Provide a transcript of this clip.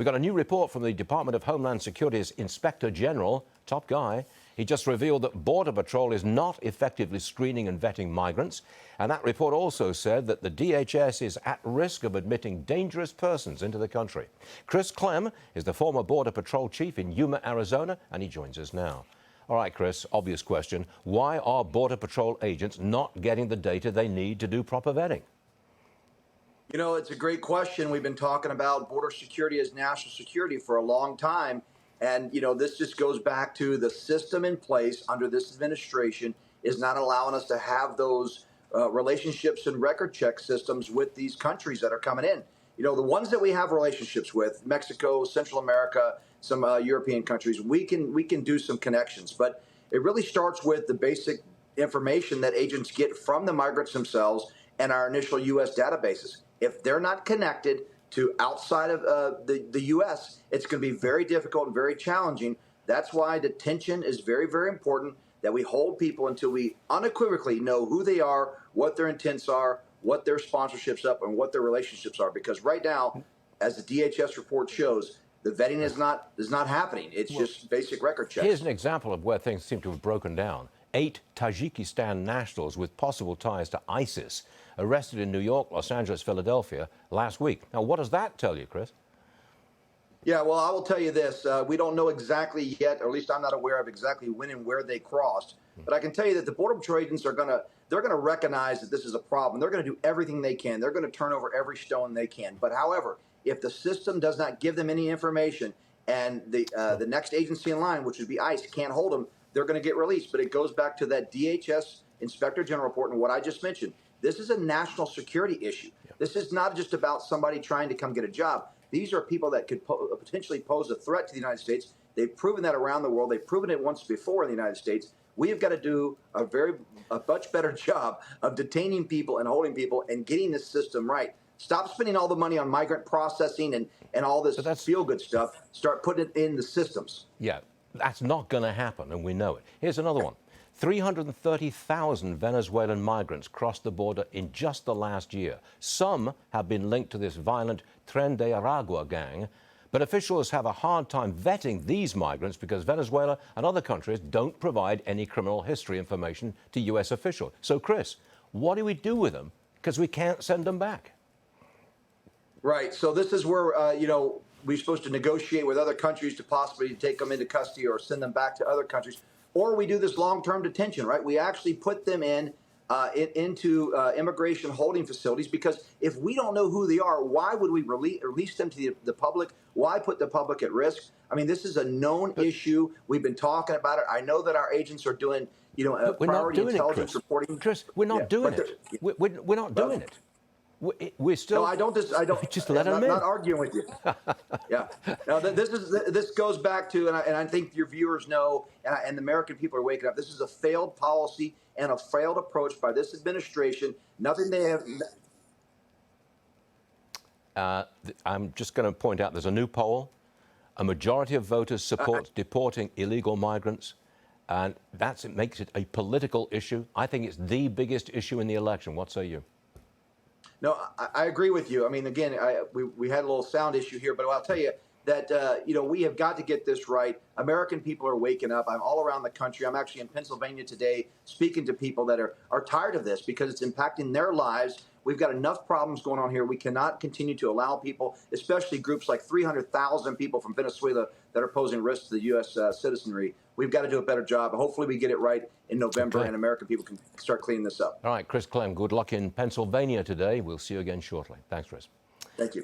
We got a new report from the Department of Homeland Security's Inspector General, top guy. He just revealed that Border Patrol is not effectively screening and vetting migrants. And that report also said that the DHS is at risk of admitting dangerous persons into the country. Clem is the former Border Patrol chief in Yuma, Arizona, and he joins us now. All right, Chris, obvious question. Why are Border Patrol agents not getting the data they need to do proper vetting? You know, it's a great question. We've been talking about border security as national security for a long time. And, you know, this just goes back to the system in place under this administration is not allowing us to have those relationships and record check systems with these countries that are coming in. You know, the ones that we have relationships with, Mexico, Central America, some European countries, we can do some connections. But it really starts with the basic information that agents get from the migrants themselves and our initial U.S. databases. If they're not connected to outside of the U.S., it's going to be very difficult and very challenging. That's why detention is very, very important, that we hold people until we unequivocally know who they are, what their intents are, what their sponsorships up, and what their relationships are. Because right now, as the DHS report shows, the vetting is not happening. It's just basic record checks. Here's an example of where things seem to have broken down. 8 Tajikistan nationals with possible ties to ISIS arrested in New York, Los Angeles, Philadelphia last week. Now, what does that tell you, Chris? Yeah, well, I will tell you this. We don't know exactly yet, or at least I'm not aware of exactly when and where they crossed. But I can tell you that the Border Patrol agents are going to recognize that this is a problem. They're going to do everything they can. They're going to turn over every stone they can. But however, if the system does not give them any information and the next agency in line, which would be ICE, can't hold them, they're going to get released. But it goes back to that DHS Inspector General report and what I just mentioned. This is a national security issue. Yeah. This is not just about somebody trying to come get a job. These are people that could potentially pose a threat to the United States. They've proven that around the world. They've proven it once before in the United States. We have got to do a much better job of detaining people and holding people and getting this system right. Stop spending all the money on migrant processing and all this feel-good stuff. Start putting it in the systems. Yeah, that's not going to happen, and we know it. Here's another one. 330,000 Venezuelan migrants crossed the border in just the last year. Some have been linked to this violent Tren de Aragua gang, but officials have a hard time vetting these migrants because Venezuela and other countries don't provide any criminal history information to U.S. officials. So, Chris, what do we do with them? Because we can't send them back. Right. So this is where, you know, we're supposed to negotiate with other countries to possibly take them into custody or send them back to other countries. Or we do this long-term detention, right? We actually put them into immigration holding facilities, because if we don't know who they are, why would we release them to the public? Why put the public at risk? I mean, this is a known issue. We've been talking about it. I know that our agents are doing, you know, priority intelligence reporting. Chris, we're not doing it. We're not doing it. We're still. No, I don't. Just let them in. I'm not arguing with you. Yeah. Now this goes back to, and I think your viewers know, and the American people are waking up. This is a failed policy and a failed approach by this administration. Nothing they have. I'm just going to point out there's a new poll. A majority of voters support deporting illegal migrants, and it makes it a political issue. I think it's the biggest issue in the election. What say you? No, I agree with you. I mean, again, we had a little sound issue here, but I'll tell you that, you know, we have got to get this right. American people are waking up. I'm all around the country. I'm actually in Pennsylvania today speaking to people that are tired of this because it's impacting their lives. We've got enough problems going on here. We cannot continue to allow people, especially groups like 300,000 people from Venezuela that are posing risks to the U.S. Citizenry. We've got to do a better job. Hopefully we get it right in November and American people can start cleaning this up. All right, Clem, good luck in Pennsylvania today. We'll see you again shortly. Thanks, Chris. Thank you.